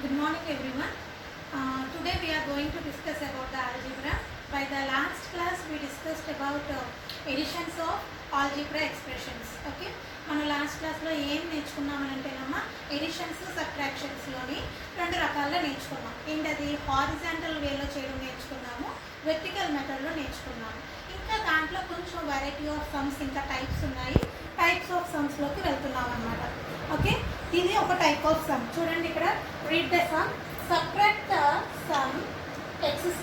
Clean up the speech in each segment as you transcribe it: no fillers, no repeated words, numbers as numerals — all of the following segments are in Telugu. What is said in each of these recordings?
Good morning everyone. Today we are going to discuss about the algebra. By the last class we discussed about additions of algebra expressions. Okay. మన లాస్ట్ క్లాస్లో ఏం నేర్చుకున్నామనంటేనమ్మా ఎడిషన్స్ సబ్ట్రాక్షన్స్లోని రెండు రకాల్లో నేర్చుకున్నాం. ఏంటది హారిజాంటల్ వేలో చేయడం నేర్చుకున్నాము, వెర్టికల్ మెథడ్లో నేర్చుకున్నాము. ఇంకా దాంట్లో కొంచెం వెరైటీ ఆఫ్ సమ్స్ ఇంకా టైప్స్ ఉన్నాయి. టైప్స్ ఆఫ్ సమ్స్లోకి వెళ్తున్నాం అనమాట. ఓకే, ఇది ఒక టైప్ ఆఫ్ సమ్. చూడండి ఇక్కడ, read the sum. Subtract the sum x² -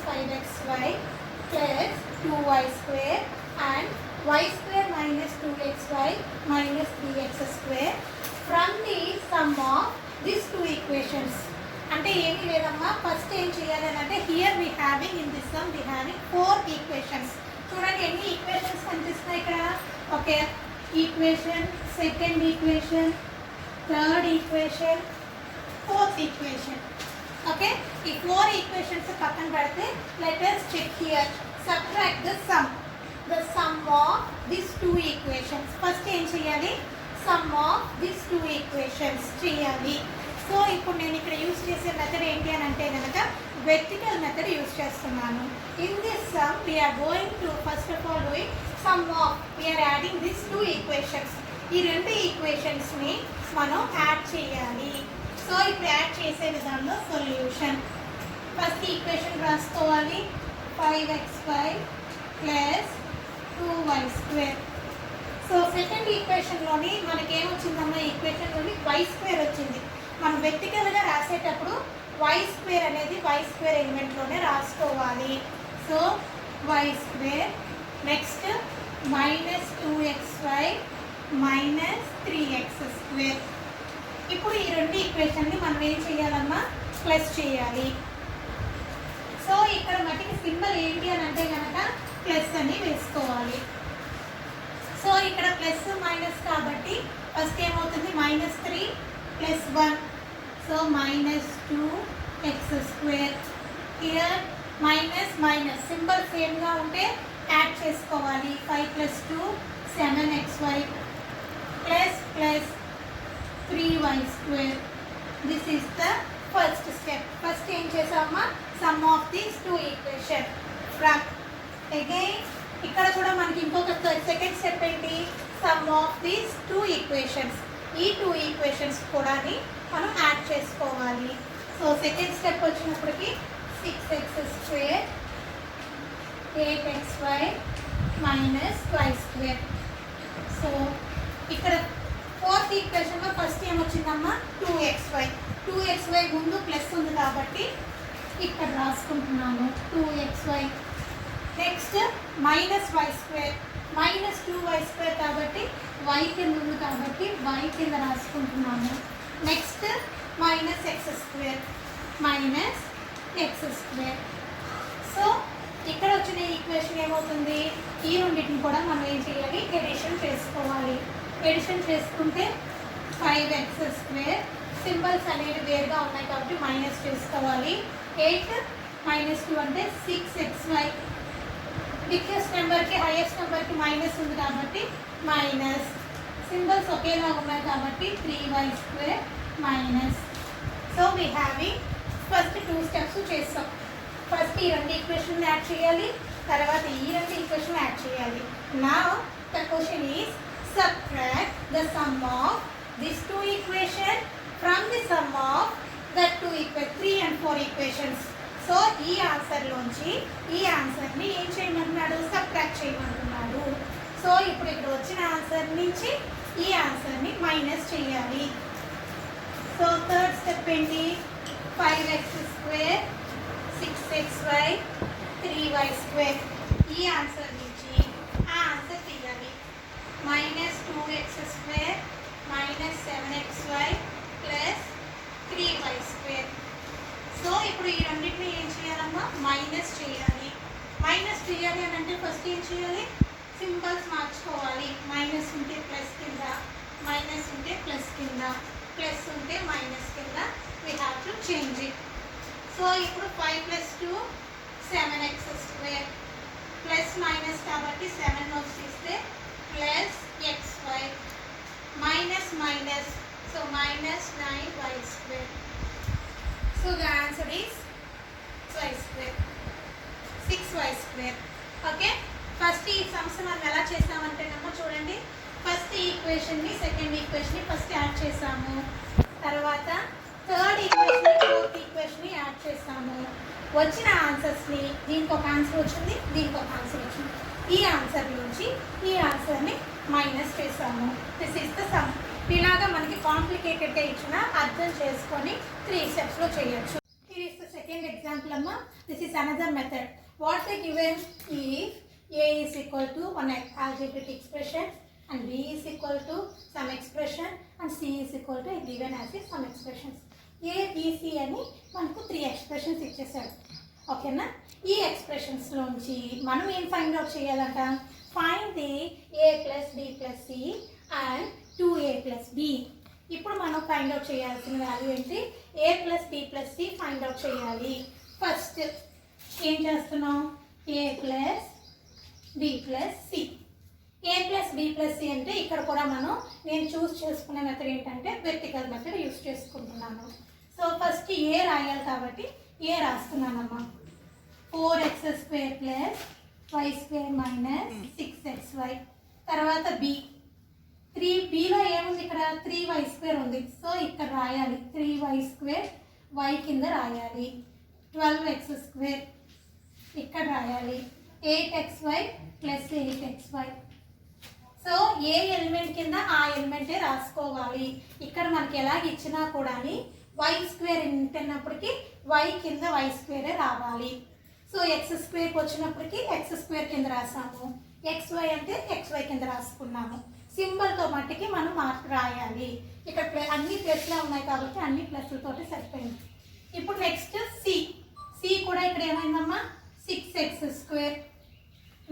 5xy plus 2y² and y² - 2xy minus 3x² from the sum of these two equations. అంటే ఏమీ లేదమ్మా, ఫస్ట్ ఏం చేయాలి అంటే here we having in this sum we having 4 equations. చూడండి ఎన్ని ఈక్వేషన్స్ కనిపిస్తున్నాయి ఇక్కడ. Okay, equation, second equation, third equation, fourth equation. Okay, ఈ 4 ఈక్వేషన్స్ పక్కన పెడితే let us check here. Subtract the sum of these two equations. First ఏం చేయాలి, some of these two equations చేయాలి. సో ఇప్పుడు నేను ఇక్కడ యూజ్ చేసే మెథడ్ ఏంటి అని అంటే కనుక వెర్టికల్ మెథడ్ యూజ్ చేస్తున్నాను. In this sum we are going to first of all doing sum of, we are adding this two equations. ఈ రెండు ఈక్వేషన్స్ని మనం యాడ్ చేయాలి. సో ఇప్పుడు యాడ్ చేసే విధానంలో సొల్యూషన్. ఫస్ట్ ఈక్వేషన్ రాసుకోవాలి, 5xy plus 2y². So second ఈక్వేషన్లోని మనకేమొచ్చిందమ్మా, ఈక్వేషన్లోని y² వచ్చింది. మనం వెర్టికల్గా రాసేటప్పుడు y² అనేది y² ఎలిమెంట్లోనే రాసుకోవాలి. So y², next minus 2xy minus 3x². ఇప్పుడు ఈ రెండు ఈక్వేషన్ని మనం ఏం చేయాలమ్మా, ప్లస్ చేయాలి. సో ఇక్కడ మట్టికి సింబల్ ఏంటి అని అంటే కనుక ప్లస్ అని వేసుకోవాలి. సో ఇక్కడ ప్లస్ మైనస్ కాబట్టి ఫస్ట్ ఏమవుతుంది, -3 + 1, so -2x². Here minus minus symbol సేమ్గా ఉంటే యాడ్ చేసుకోవాలి. 5 + 2 7xy plus 3y². This is the first step. First ఏం చేసామా, sum of these two equation from. Again ఇక్కడ కూడా మనకి ఇంకొక సెకండ్ స్టెప్ ఏంటి, sum of these two equations. ఈ టూ ఈక్వేషన్స్ కూడా మనం యాడ్ చేసుకోవాలి. సో సెకండ్ స్టెప్ వచ్చినప్పటికి 6x² 8xy minus y². So ఇక్కడ ఫోర్త్ ఈక్వేషన్లో ఫస్ట్ ఏమొచ్చిందమ్మా, 2xy. 2xy ముందు ప్లస్ ఉంది కాబట్టి ఇక్కడ రాసుకుంటున్నాను 2xy. నెక్స్ట్ -y², -2y² కాబట్టి y కింద ఉంది కాబట్టి y కింద రాసుకుంటున్నాను. నెక్స్ట్ -x², సో ఇక్కడ వచ్చిన ఈక్వేషన్ ఏమవుతుంది, ఈ రెండింటిని కూడా మనం ఏం చేయాలి, ఎడిషన్ చేసుకోవాలి. ఎడిషన్ చేసుకుంటే 5x², సింబల్స్ అనేవి వేరుగా ఉన్నాయి కాబట్టి మైనస్ చేసుకోవాలి. 8 - 2 అంటే 6xy. బిగ్గెస్ట్ నెంబర్కి హైయెస్ట్ నెంబర్కి మైనస్ ఉంది కాబట్టి మైనస్, సింబల్స్ ఒకేలా ఉన్నాయి కాబట్టి 3y² minus. So we having first 2 steps చేస్తాం. ఫస్ట్ ఈ రెండు ఈక్వేషన్ యాడ్ చేయాలి, తర్వాత ఈ రెండు ఈక్వేషన్ యాడ్ చేయాలి. Now the question is subtract the sum of these two equations from the sum of the 3 and 4 equations. So ఈ ఆన్సర్లోంచి ఈ ఆన్సర్ని ఏం చేయమంటున్నాడు, సబ్ట్రాక్ట్ చేయమంటున్నాడు. సో ఇప్పుడు ఇక్కడ వచ్చిన ఆన్సర్ నుంచి ఈ ఆన్సర్ని మైనస్ చేయాలి. సో థర్డ్ స్టెప్ ఏంటి, 5x² 6xy 3y². ఈ ఆన్సర్ నుంచి ఆ ఆన్సర్ తీయాలి. -2x² - 7xy plus 3y². So ఇప్పుడు ఈ రెండింటిని ఏం చేయాలమ్మా, మైనస్ చేయాలి. మైనస్ చేయాలి అని అంటే ఫస్ట్ ఏం చేయాలి, సింబల్స్ మార్చుకోవాలి. మైనస్ ఉంటే ప్లస్ కింద, మైనస్ ఉంటే ప్లస్ కింద, ప్లస్ ఉంటే మైనస్ కింద we have to change it. So ఇప్పుడు 5 + 2 7x², ప్లస్ మైనస్ కాబట్టి 7 తీస్తే plus xy, minus minus, so -9y². So the answer is y square. 6y square. Okay. First ఈ సమస్య మనం ఎలా చేసామంటేనమ్మా చూడండి, ఫస్ట్ ఈక్వేషన్ని సెకండ్ ఈక్వేషన్ని ఫస్ట్ యాడ్ చేసాము, తర్వాత థర్డ్ ఈక్వేషన్ ఫోర్త్ ఈక్వేషన్ని యాడ్ చేసాము. వచ్చిన ఆన్సర్స్ని దీనికి ఒక ఆన్సర్ వచ్చింది, దీనికి ఒక ఆన్సర్ వచ్చింది. ఈ ఆన్సర్ నుంచి ఈ ఆన్సర్ని మైనస్ చేసాము. This is the sum. ఇలాగా మనకి కాంప్లికేటెడ్గా ఇచ్చిన అర్థం చేసుకొని 3 స్టెప్స్లో చేయొచ్చు. Here is the second example amma. This is another method. What they given if a is equal to one algebraic expression and b is equal to some expression and c is equal to given as some expressions. A, b, c అని మనకు 3 ఎక్స్ప్రెషన్స్ ఇచ్చేసాడు. ఓకేనా? ఈ ఎక్స్ప్రెషన్స్ లోంచి మనం ఏం ఫైండ్ అవుట్ చేయాలంట? Find the a plus b plus c and 2a plus b. ఇప్పుడు మనం ఫైండ్ అవుట్ చేయాల్సిన వాల్యూ ఏంటి? a plus b plus c find out చేయాలి. ఫస్ట్ ఏం చేస్తున్నాం? a plus b plus c. a plus b plus c అంటే ఇక్కడ కూడా నేను చూస్ చేసుకునే మెథడ్ ఏంటంటే వెర్టికల్ మెథడ్ యూస్ చేసుకుంటున్నాను. సో ఫస్ట్ a రాయాలి కాబట్టి a రాస్తున్నానమ్మా. 4x square plus y square minus 6xy. తర్వాత b. 3bలో ఏముంది? ఇక్కడ 3y స్క్వేర్ ఉంది. సో ఇక్కడ రాయాలి 3y స్క్వేర్, y కింద రాయాలి. 12x స్క్వేర్ ఇక్కడ రాయాలి. 8xy plus 8xy. సో ఏ ఎలిమెంట్ కింద ఆ ఎలిమెంటే రాసుకోవాలి. ఇక్కడ మనకి ఎలాగ ఇచ్చినా కూడా y స్క్వేర్ ఉంటున్నప్పటికీ y కింద y స్క్వేరే రావాలి. సో x స్క్వేర్కి వచ్చినప్పటికీ x స్క్వేర్ కింద రాసాము, xy అంటే xy కింద రాసుకున్నాము. సింబల్తో మట్టికి మనం మార్క్ రాయాలి. ఇక్కడ అన్ని ప్లస్లో ఉన్నాయి కాబట్టి అన్ని ప్లస్లతోటి సరిపోయింది. ఇప్పుడు నెక్స్ట్ సి. సి కూడా ఇక్కడ ఏమైందమ్మా? 6x square.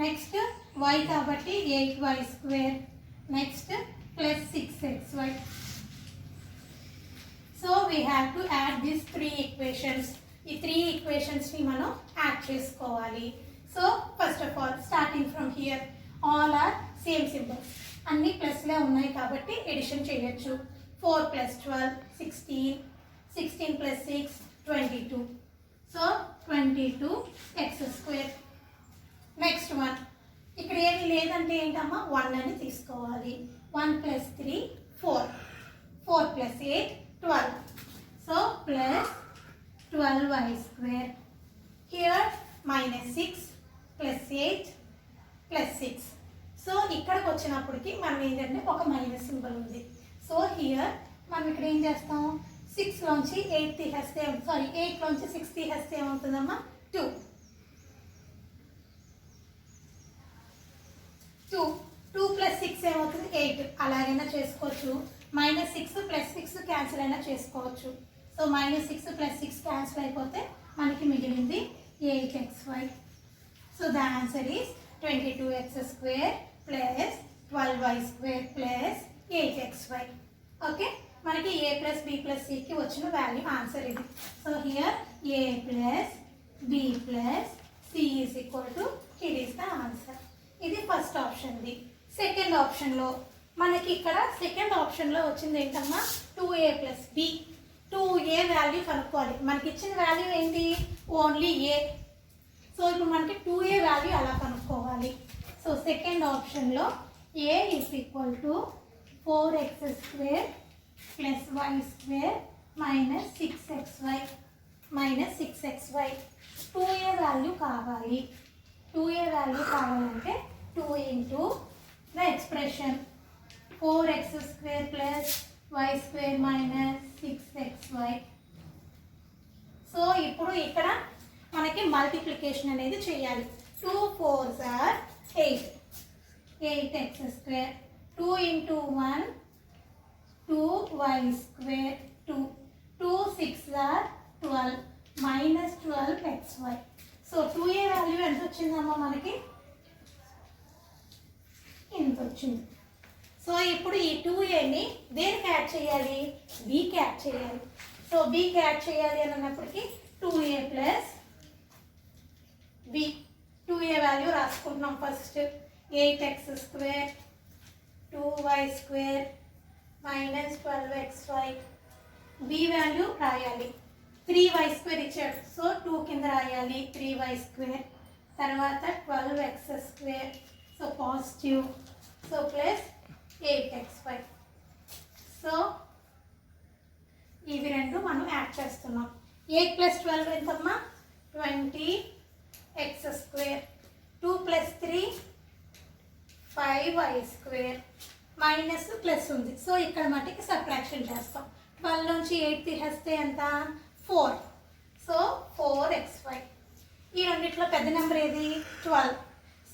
నెక్స్ట్ y కాబట్టి 8y square. Next plus 6xy. So we have to add this 3 equations. ఈ 3 ఈక్వేషన్స్ని మనం యాడ్ చేసుకోవాలి. So first of all starting from here all are same symbols. అన్ని ప్లస్లే ఉన్నాయి కాబట్టి ఎడిషన్ చేయొచ్చు. 4 plus 12 16, 16 plus 6 22. So 22x square. Next 1. ఇక్కడ ఏమి లేదంటే ఏంటమ్మా? 1 అని తీసుకోవాలి. 1 plus 3 4, 4 plus 8 12. So plus 12y square. Here minus 6 plus 8 plus 6. So ఇక్కడికి వచ్చినప్పటికి మనం ఏంటంటే ఒక మైనస్ సింబల్ ఉంది. సో హియర్ మనం ఇక్కడ ఏం చేస్తాం? 6లోంచి 8 తీసేస్తే 8లోంచి 6 తీసేస్తే ఏమవుతుందమ్మా? 2. 2 ప్లస్ 6 ఏమవుతుంది? 8. అలాగైనా చేసుకోవచ్చు. మైనస్ 6 ప్లస్ 6 క్యాన్సిల్ అయినా చేసుకోవచ్చు. సో మైనస్ 6 ప్లస్ 6 క్యాన్సిల్ అయిపోతే మనకి మిగిలింది 8xy. So the answer is 22x square plus 12y square plus 8xy. Okay, మనకి a ప్లస్ b ప్లస్ cకి వచ్చిన వాల్యూ ఆన్సర్ ఇది. So here a plus b plus c is equal to it is the answer. ఇది ఫస్ట్ ఆప్షన్ది. సెకండ్ ఆప్షన్లో మనకి ఇక్కడ సెకండ్ ఆప్షన్లో వచ్చింది ఏంటమ్మా? 2a plus b. 2a value కనుక్కోవాలి. మనకి ఇచ్చిన వాల్యూ ఏంటి? Only a. సో ఇప్పుడు మనకి 2a వాల్యూ అలా కనుక్కోవాలి. సో సెకండ్ ఆప్షన్లో a is equal to 4x square plus y square minus 6xy minus 6xy. 2a value కావాలి. 2a వాల్యూ కావాలంటే 2 into the expression 4x square plus y square minus 6xy. So ఇప్పుడు ఇక్కడ మనకి మల్టిప్లికేషన్ అనేది చేయాలి. 2 4s are 8. 8x square. 2 into 1 2y square 2. 2 6s are 12 minus 12xy. So 2a value ఎంత వచ్చిందమ్మా మనకి? ఇంత వచ్చింది. సో ఇప్పుడు ఈ 2aని దేనికి యాడ్ చేయాలి? bకి యాడ్ చేయాలి. సో bకి యాడ్ చేయాలి అని అన్నప్పటికీ 2a plus b. 2a value రాసుకుంటున్నాం first. 8x square 2y square minus 12xy. b value రాయాలి. 3y² ఇచ్చాడు. సో 2 కింద రాయాలి 3y². తర్వాత 12x². So positive. So plus 8xy. So ఇవి రెండు మనం యాడ్ చేస్తున్నాం. 8 + 12 ఎంతమ్మా? 20x². 2 + 3 5y² మైనస్ ప్లస్ ఉంది. సో ఇక్కడ మటుకి సబ్ట్రాక్షన్ చేస్తాం. 12 నుంచి 8 తీసేస్తే ఎంత? 4. So 4xy. ఈ రెండిట్లో పెద్ద నెంబర్ ఏది? 12.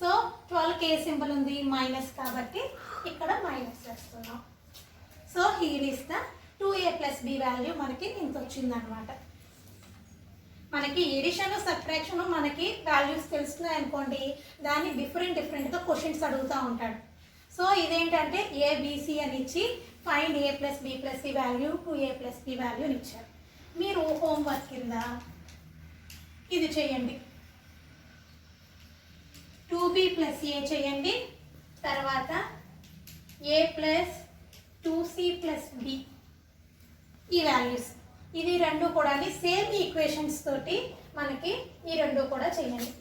సో 12కి ఏ సింబల్ ఉంది? మైనస్, కాబట్టి ఇక్కడ మైనస్ చేస్తున్నాం. So here is the 2a + b value మనకి ఇంత వచ్చిందనమాట. మనకి ఎడిషన్ సబ్ట్రాక్షన్ మనకి వాల్యూస్ తెలుస్తున్నాయి అనుకోండి, దాన్ని డిఫరెంట్గా క్వశ్చన్స్ అడుగుతూ ఉంటాడు. సో ఇదేంటంటే ABC అని ఇచ్చి find a + b + c value 2a + b value అని ఇచ్చారు. మీరు హోంవర్క్ కింద ఇది చేయండి, 2b + a చేయండి. తర్వాత a + 2c + b ఈ వాల్యూస్, ఇది రెండు కూడా సేమ్ ఈక్వేషన్స్ తోటి మనకి ఈ రెండు కూడా చేయండి.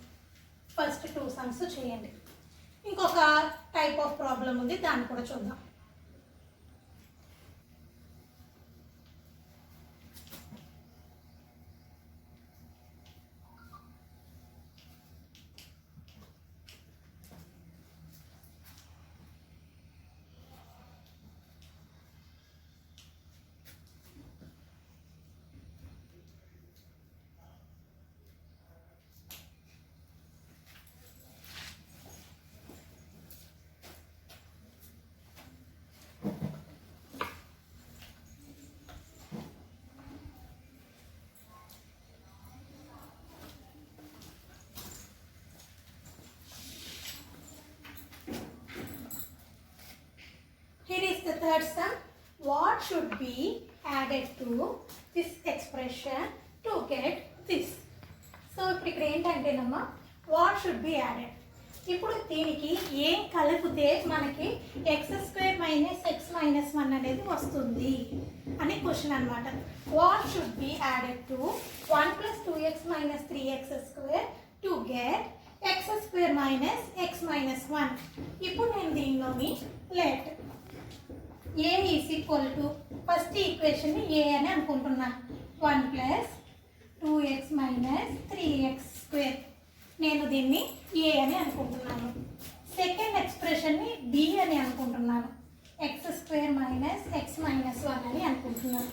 ఫస్ట్ 2 సమ్స్ చేయండి. ఇంకొక టైప్ ఆఫ్ ప్రాబ్లం ఉంది, దాన్ని కూడా చూద్దాం. Here is the third sum. What should be added to this expression to get this? So ఇప్పుడు ఇక్కడ ఏంటంటేనమ్మా, what should be added. ఇప్పుడు దీనికి ఏం కలిపితే మనకి x² - x - 1 అనేది వస్తుంది అని క్వశ్చన్ అనమాట. What should be added to 1 + 2x - 3x² to get x² - x - 1. ఇప్పుడు నేను దీనిలోని లెట్ a = ఫస్ట్ ఈక్వేషన్ ని a అని అనుకుంటున్నాను. 1 + 2x - 3x². నేను దీన్ని a అని అనుకుంటున్నాను. సెకండ్ ఎక్స్ప్రెషన్ ని b అని అనుకుంటున్నాను. x² - x - 1 అని అనుకుంటున్నాను.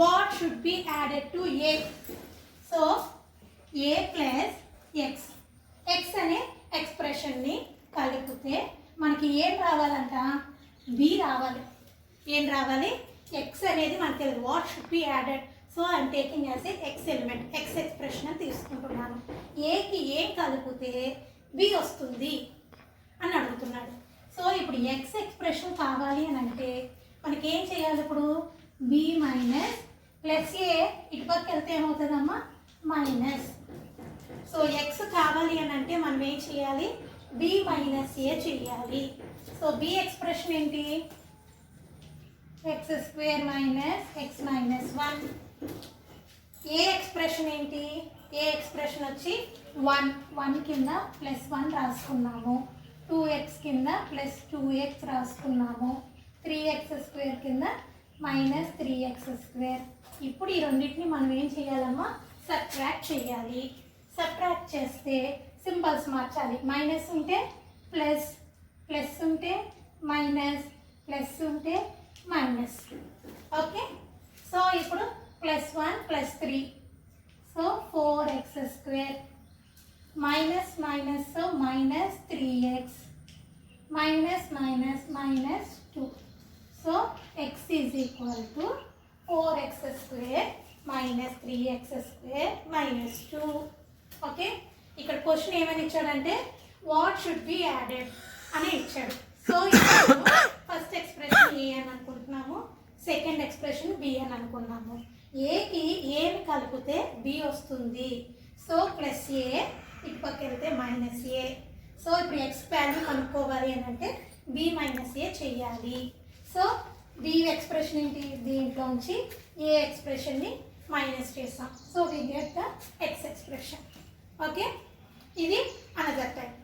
What should be added to a? So a + x. x అనే ఎక్స్ప్రెషన్ ని కలిపితే మనకి ఏం రావాలంట? b రావాలి. ఏం రావాలి? x అనేది మనకి తెలియదు. What should be added? So I'm taking as a x element, x expression అని తీసుకుంటున్నాను. ఏకి ఏం కలిపితే b వస్తుంది అని అడుగుతున్నాడు. సో ఇప్పుడు x ఎక్స్ప్రెషన్ కావాలి అని అంటే మనకి ఏం చేయాలి? ఇప్పుడు b - + a ఇటుపక్క వెళ్తే ఏమవుతుందమ్మా? మైనస్. సో x కావాలి అని అంటే మనం ఏం చేయాలి? b - a చేయాలి. సో b ఎక్స్ప్రెషన్ ఏంటి? x² - x - 1. ఏ ఎక్స్ప్రెషన్ ఏంటి? ఏ ఎక్స్ప్రెషన్ వచ్చి 1 కింద +1 రాసుకున్నాము, 2x కింద +2x రాసుకున్నాము, 3x² కింద -3x². ఇప్పుడు ఈ రెండింటిని మనం ఏం చేయాలమ్మా? సబ్ట్రాక్ట్ చేయాలి. సబ్ట్రాక్ట్ చేస్తే సింబల్స్ మార్చాలి. మైనస్ ఉంటే ప్లస్, ప్లస్ ఉంటే మైనస్, ప్లస్ ఉంటే మైనస్. ఓకే. సో ఇప్పుడు +1 + 3. So 4x². Minus minus, so -3x. Minus minus -2. So x = 4x² - 3x² - 2. Okay. ఇక్కడ క్వశ్చన్ ఏమని ఇచ్చాడంటే వాట్ షుడ్ బి యాడెడ్ అని ఇచ్చాడు. సో ఫస్ట్ ఎక్స్ప్రెషన్ ఏ అని అనుకుంటున్నాము, సెకండ్ ఎక్స్ప్రెషన్ బి అని అనుకున్నాము. ఏకి ఏమి కలిపితే బి వస్తుంది. సో +a ఇటుపక్క వెళ్తే -a. సో ఇప్పుడు x వాల్యూ కనుక్కోవాలి అని అంటే b - a చేయాలి. సో b ఎక్స్ప్రెషన్ ఏంటి? దీంట్లోంచి ఏ ఎక్స్ప్రెషన్ని మైనస్ చేస్తాం. So we get the ex expression. Okay, ఇది అనదర్ టైప్.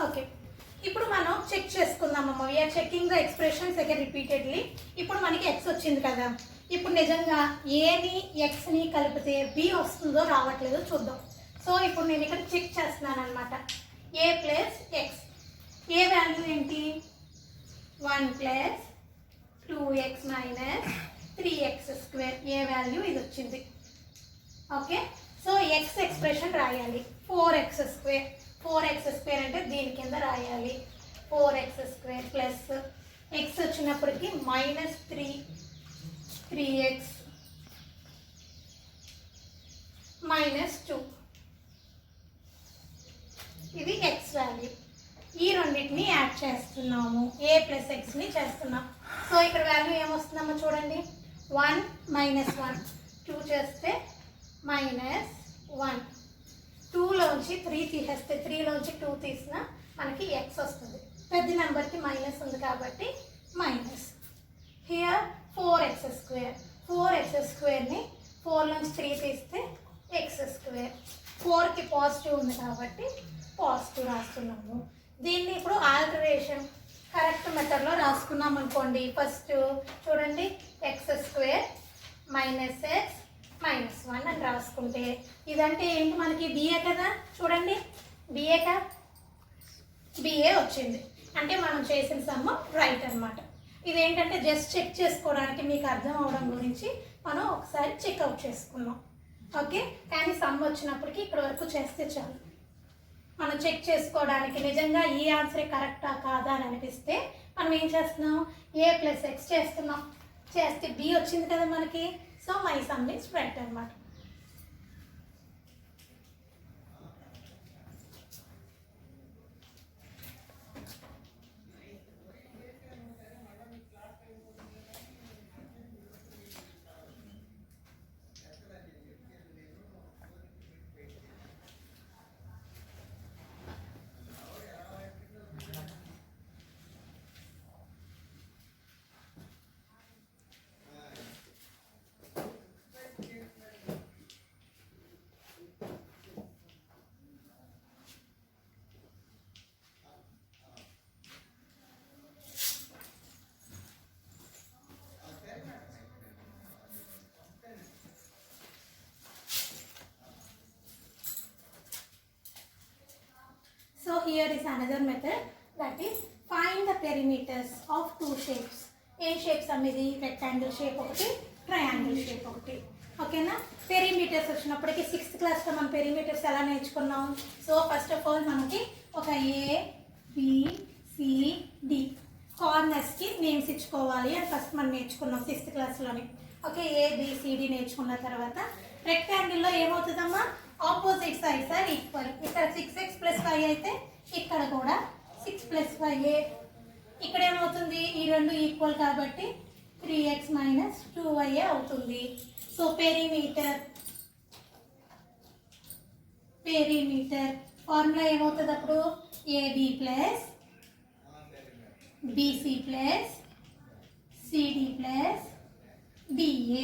ఓకే, ఇప్పుడు మనం చెక్ చేసుకుందామమ్మ. We're checking the expressions again repeatedly. ఇప్పుడు మనకి ఎక్స్ వచ్చింది కదా, ఇప్పుడు నిజంగా ఏని ఎక్స్ని కలిపితే బి వస్తుందో రావట్లేదో చూద్దాం. సో ఇప్పుడు నేను ఇక్కడ చెక్ చేస్తున్నాను అనమాట. ఏ ప్లస్ ఎక్స్, ఏ వాల్యూ ఏంటి 1 ప్లస్ 2x మైనస్ 3x². ఏ వాల్యూ ఇది వచ్చింది. ఓకే, సో ఎక్స్ ఎక్స్ప్రెషన్ రాయాలి. 4x² 4x² అంటే దీని కింద రాయాలి. 4x² ప్లస్ ఎక్స్ వచ్చినప్పటికి మైనస్ 3x మైనస్ 2. ఇది ఎక్స్ వాల్యూ. ఈ రెండింటిని యాడ్ చేస్తున్నాము, ఏ ప్లస్ ఎక్స్ని చేస్తున్నాం. సో ఇక్కడ వాల్యూ ఏమొస్తుందమ్మా చూడండి. 1 మైనస్ 1 2 చేస్తే మైనస్ 1. 2లోంచి 3 తీసేస్తే 3లోంచి 2 తీసినా మనకి ఎక్స్ వస్తుంది. పెద్ద నెంబర్కి మైనస్ ఉంది కాబట్టి మైనస్. Here 4x². 4x²ని 4లోంచి 3 తీస్తే x². 4కి పాజిటివ్ ఉంది కాబట్టి పాజిటివ్ రాస్తున్నాము. దీన్ని ఇప్పుడు ఆల్టరేషన్ కరెక్ట్ మెథడ్లో రాసుకున్నాం అనుకోండి. ఫస్ట్ చూడండి, x² మైనస్ ఎక్స్ మైనస్ 1 అని రాసుకుంటే ఇదంటే ఏంటి మనకి బిఏ కదా. చూడండి బిఏ వచ్చింది అంటే మనం చేసిన సమ్ రైట్ అనమాట. ఇదేంటంటే జస్ట్ చెక్ చేసుకోవడానికి మీకు అర్థం అవడం గురించి మనం ఒకసారి చెక్అవుట్ చేసుకున్నాం. ఓకే, కానీ సమ్ వచ్చినప్పటికీ ఇక్కడ వరకు చేస్తే చాలు. మనం చెక్ చేసుకోవడానికి నిజంగా ఈ ఆన్సరే కరెక్టా కాదా అని అనిపిస్తే మనం ఏం చేస్తున్నాం, ఏ ప్లస్ ఎక్స్ చేస్తున్నాం. చేస్తే బి వచ్చింది కదా మనకి. So my some is right అనమాట. So here is another method, that is find the perimeters of two shapes. A shapes అనేది రెక్టాంగిల్ షేప్ ఒకటి, ట్రయాంగిల్ షేప్ ఒకటి. ఓకేనా, పెరిమీటర్స్ వచ్చినప్పటికీ 6th క్లాస్లో మనం పెరిమీటర్స్ ఎలా నేర్చుకున్నాం. సో ఫస్ట్ ఆఫ్ ఆల్ మనకి ఒక ABCD కార్నర్స్కి నేమ్స్ ఇచ్చుకోవాలి అని ఫస్ట్ మనం నేర్చుకున్నాం 6th క్లాస్లోని. ఓకే, ABCD నేర్చుకున్న తర్వాత రెక్టాంగిల్లో ఏమవుతుందమ్మా, ఆపోజిట్ సైడ్స్ ఆర్ ఈక్వల్. ఇక్కడ 6x + 5 అయితే ఇక్కడ కూడా 6 + 5. ఇక్కడ ఏమవుతుంది, ఈ రెండు ఈక్వల్ కాబట్టి 3x - 2y అవుతుంది. సో పెరిమీటర్ ఫార్ములా ఏమవుతుంది అప్పుడు, AB + BC + CD + DA.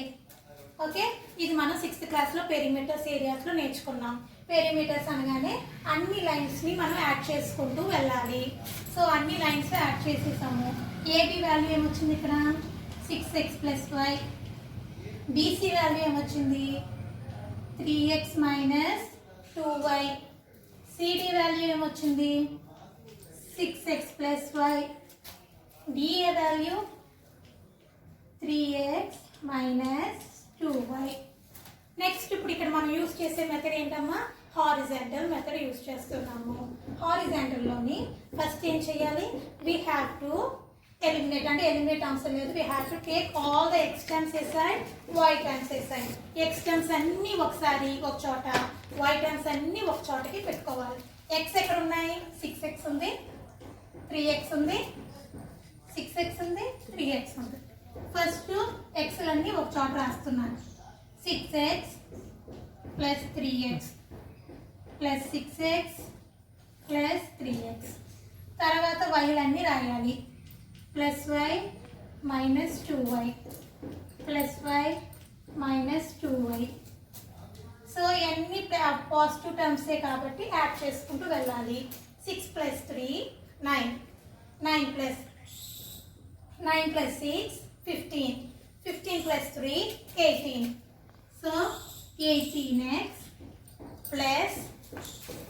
Okay, ఇది మనం 6th క్లాస్లో పెరిమీటర్స్ ఏరియాస్లో నేర్చుకున్నాం. పెరిమీటర్స్ అనగానే అన్ని లైన్స్ని మనం యాడ్ చేసుకుంటూ వెళ్ళాలి. సో అన్ని లైన్స్ యాడ్ చేసేసాము. ఏబీ వాల్యూ ఏమొచ్చింది ఇక్కడ 6x + 5. బీసీ వాల్యూ ఏమొచ్చింది 3x - 2y. సిడి వాల్యూ ఏమొచ్చింది 6x + 5. DA value 3x - 2y. Next ఇప్పుడు ఇక్కడ మనం యూజ్ చేసే మెథడ్ ఏంటమ్మా, హారిజాంటల్ మెథడ్ యూజ్ చేస్తున్నాము. హారిజాంటల్లోని ఫస్ట్ ఏం చేయాలి, వీ హ్యావ్ టు ఎలిమినేట్, అంటే ఎలిమినేట్ అవసరం లేదు. We have to take all the x terms aside, y terms aside. X terms అన్నీ ఒకసారి ఒక చోట, వై టర్మ్స్ అన్నీ ఒక చోటకి పెట్టుకోవాలి. ఎక్స్ ఎక్కడ ఉన్నాయి, 6x ఉంది, 3x ఉంది, 6x ఉంది, 3x ఉంది. ఫస్ట్ ఎక్స్లన్నీ ఒక చోట రాస్తున్నాను. 6x + 3x + 6x + 3x. తర్వాత వైలన్నీ రాయాలి. +y minus 2y plus y minus 2y. So ఇవన్నీ పాజిటివ్ టర్మ్సే కాబట్టి యాడ్ చేసుకుంటూ వెళ్ళాలి. 6 plus 3 9, 9 plus 6 15, 15 plus 3 18. సో 18x ప్లస్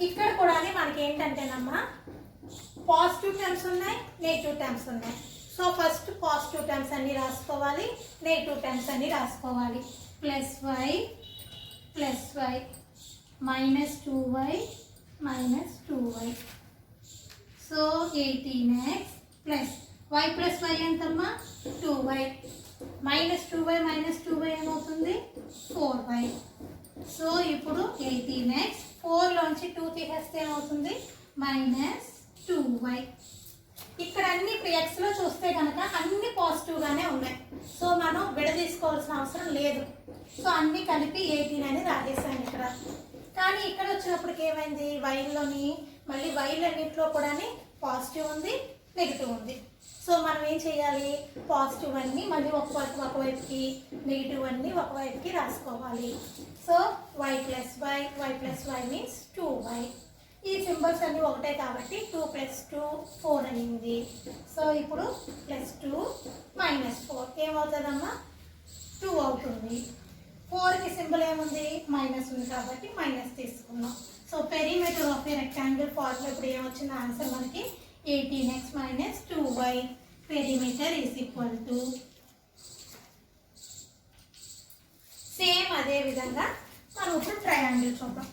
ఇక్కడ కూడా మనకి ఏంటంటేనమ్మా పాజిటివ్ టర్మ్స్ ఉన్నాయి, నెగిటివ్ టర్మ్స్ ఉన్నాయి. సో ఫస్ట్ పాజిటివ్ టర్మ్స్ అన్ని రాసుకోవాలి, నెగిటివ్ టర్మ్స్ అన్ని రాసుకోవాలి. Plus y minus 2y minus 2y. So 18x plus y ఎంతమ్మా 2y మైనస్ 2y ఏమవుతుంది 4y. సో ఇప్పుడు 18x 4లోంచి 2 తీసేస్తే ఏమవుతుంది మైనస్ 2y. ఇక్కడ అన్ని ఇప్పుడు ఎక్స్లో చూస్తే కనుక అన్ని పాజిటివ్గానే ఉన్నాయి. సో మనం విడదీసుకోవాల్సిన అవసరం లేదు. సో అన్నీ కలిపి 18 అని రాసేసాను ఇక్కడ. కానీ ఇక్కడ వచ్చినప్పటికి ఏమైంది వైల్లోని మళ్ళీ వైలన్నింటిలో కూడా పాజిటివ్ ఉంది, నెగిటివ్ ఉంది. సో మనం ఏం చేయాలి పాజిటివ్ అన్నీ మళ్ళీ ఒకవైపుకి, నెగిటివ్ అన్నీ ఒకవైపుకి రాసుకోవాలి. So y plus y means 2y. ఈ సింబల్స్ అన్నీ ఒకటే కాబట్టి 2 plus 2 4 అయింది. సో ఇప్పుడు ప్లస్ 2 మైనస్ 4 ఏమవుతుందమ్మా 2 అవుతుంది. 4కి సింబల్ ఏముంది మైనస్ ఉంది కాబట్టి మైనస్ తీసుకున్నాం. So perimeter of a rectangle formula ఇప్పుడు ఏమొచ్చింది ఆన్సర్ మనకి 18x minus 2y. Perimeter is equal to same అదే విధంగా మనం ఇప్పుడు ట్రయాంగిల్ చూద్దాం.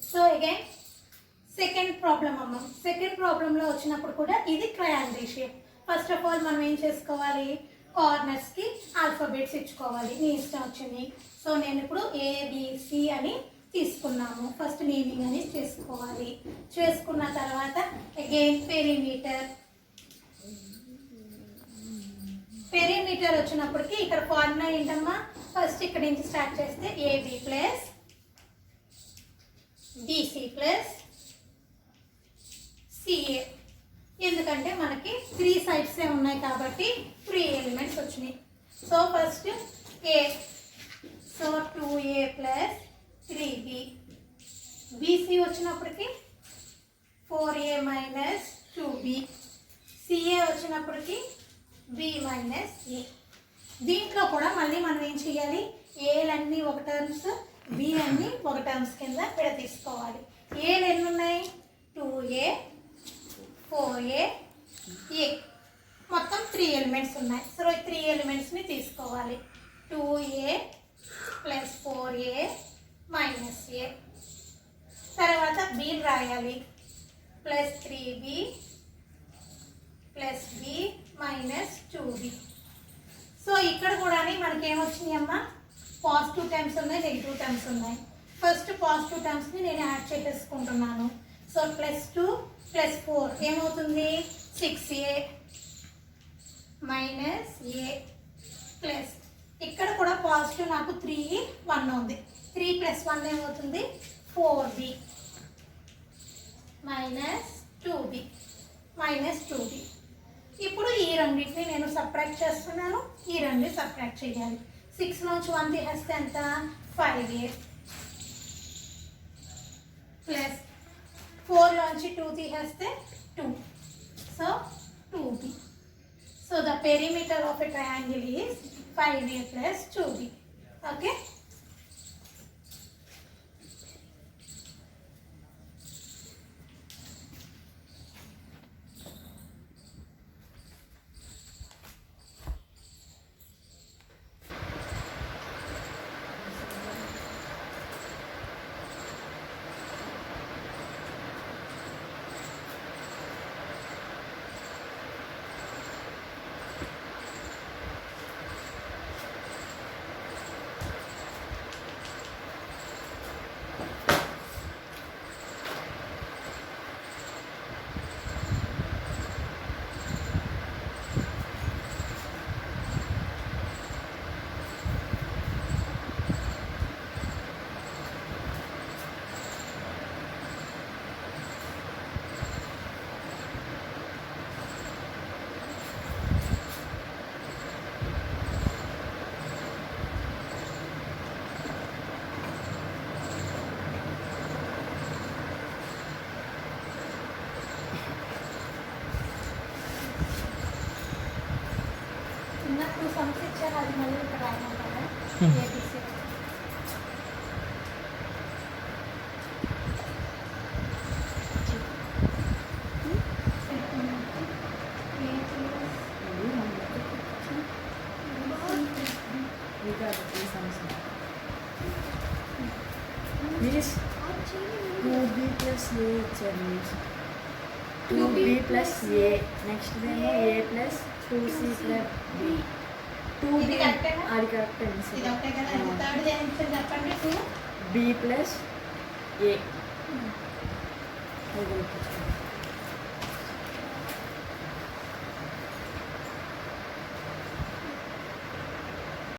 సో అగైన్ సెకండ్ ప్రాబ్లం అమ్మ. సెకండ్ ప్రాబ్లంలో వచ్చినప్పుడు కూడా ఇది triangle shape. First of all మనం ఏం చేసుకోవాలి కార్నర్స్కి ఆల్ఫాబెట్స్ ఇచ్చుకోవాలి. నీ ఇష్టం వచ్చింది. సో నేను ఇప్పుడు ABC అని తీసుకున్నాము. ఫస్ట్ నేమింగ్ అని చేసుకోవాలి. చేసుకున్న తర్వాత అగైన్ పెరిమీటర్ వచ్చినప్పటికీ ఇక్కడ ఫార్ములా ఏంటమ్మా ఫస్ట్ ఇక్కడ నుంచి స్టార్ట్ చేస్తే AB plus BC plus CA. ఎందుకంటే మనకి 3 సైడ్సే ఉన్నాయి కాబట్టి 3 ఎలిమెంట్స్ వచ్చినాయి. So first A, so 2A plus 3B. BC వచ్చినప్పటికి 4A మైనస్ 2B. CA వచ్చినప్పటికి B మైనస్ A. దీంట్లో కూడా మళ్ళీ మనం ఏం చేయాలి ఏలన్నీ ఒక టర్మ్స్, B అన్నీ ఒక టర్మ్స్ కింద విడతీసుకోవాలి. ఏలు ఎన్ని ఉన్నాయి 2A 4A A. మొత్తం 3 ఎలిమెంట్స్ ఉన్నాయి. సో 3 ఎలిమెంట్స్ని తీసుకోవాలి. 2A plus 4A minus A. తర్వాత B రాయాలి plus 3B plus B minus 2B. So ఇక్కడ కూడా మనకి ఏమొచ్చినాయి అమ్మా పాజిటివ్ టర్మ్స్ ఉన్నాయి, నెగిటివ్ టర్మ్స్ ఉన్నాయి. ఫస్ట్ పాజిటివ్ టర్మ్స్ని నేను యాడ్ చేసేసుకుంటున్నాను. సో ప్లస్ 2 ప్లస్ 4 ఏమవుతుంది 6A మైనస్ A ప్లస్ ఇక్కడ కూడా పాజిటివ్ నాకు 3 1 ఉంది. 3 ప్లస్ 1 ఏమవుతుంది 4B minus 2B minus 2B. ఇప్పుడు ఈ రెండింటిని నేను సబ్ట్రాక్ట్ చేస్తున్నాను. ఈ రెండు సబ్ట్రాక్ట్ చేయాలి. 6 నుంచి 1 తీసేస్తే ఎంత 5A ప్లస్ 4 నుంచి 2 తీసేస్తే 2. So 2B. So the perimeter of a triangle is 5A plus 2B. Okay. మళ్ళీ ఇక్కడ రాయమంటారా ABC This 2b plus a challenge. 2b plus a. Next then a plus 2c plus b. 2b ఇది కరెక్టేనా? అది కరెక్ట్ ఆన్సర్. ఇది ఒకటే కదా థర్డ్ ఆన్సర్ చెప్పండి 2 b plus a. అది కరెక్ట్.